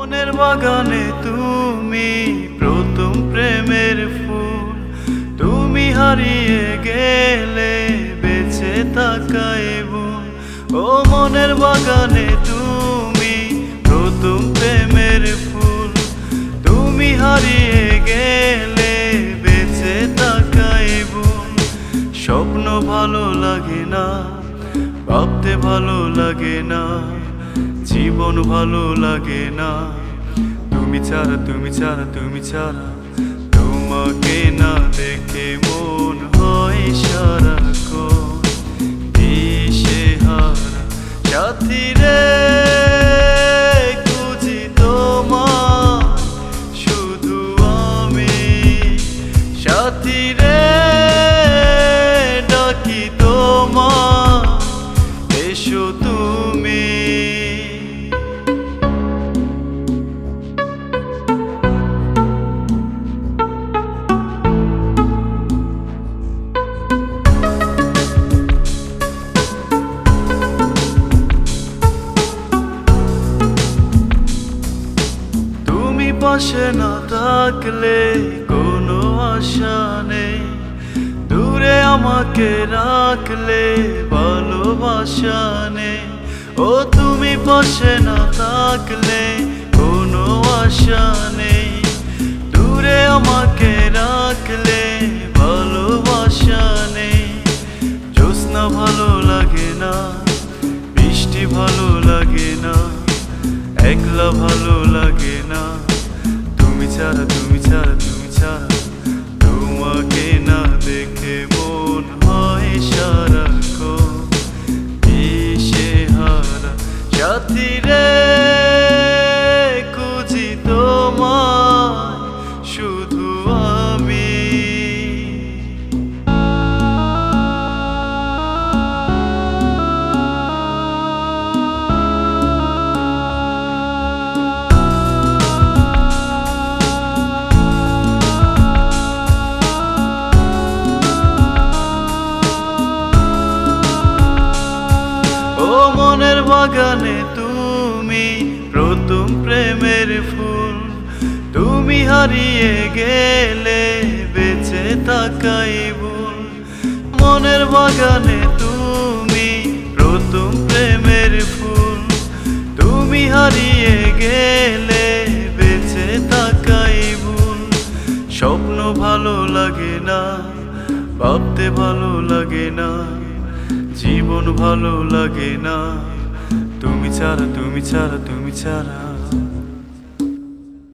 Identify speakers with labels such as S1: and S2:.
S1: মনের বাগানে তুমি প্রথম প্রেমের ফুল, তুমি হারিয়ে গেলে বেঁচে থাকাই ভুল। ও মনের বাগানে তুমি প্রথম প্রেমের ফুল, তুমি হারিয়ে গেলে বেঁচে থাকাই ভুল। স্বপ্ন ভালো লাগে না, ভাবতে ভালো লাগে না, জীবন ভালো লাগে না, তুমি ছাড়া তুমি ছাড়া তুমি ছাড়া। তোমাকে না দেখে মন হয় সারাক্ষণ দিশেহারা। সাথী রে খুঁজি তোমার শুধু আমি, সাথী রে ডাকি তোমার এসো তুমি। পাশে না থাকলে কোনো আশা নেই, দূরে আমাকে রাখলে ভালোবাসা নেই। ও তুমি পাশে না থাকলে কোনো আশা নেই, দূরে আমাকে রাখলে ভালোবাসা নেই। জ্যোৎস্না ভালো লাগে না, বৃষ্টি ভালো লাগে না, একলা ভালো লাগে না, তুমি ছাড়া তুমি ছাড়া তুমি ছাড়া। তোমাকে না দেখে মন হয় সারাক্ষণ দিশেহারা। সাথী রে খুঁজি তোমায় শুধু আমি। মনের বাগানে তুমি প্রথম প্রেমের ফুল, তুমি হারিয়ে গেলে বেঁচে থাকাই ভুল। মনের বাগানে তুমি প্রথম প্রেমের ফুল, তুমি হারিয়ে গেলে বেঁচে থাকাই ভুল। স্বপ্ন ভালো লাগে না, ভাবতে ভালো লাগে না, জীবন ভালো লাগে না, তুমি ছাড়া তুমি ছাড়া তুমি ছাড়া।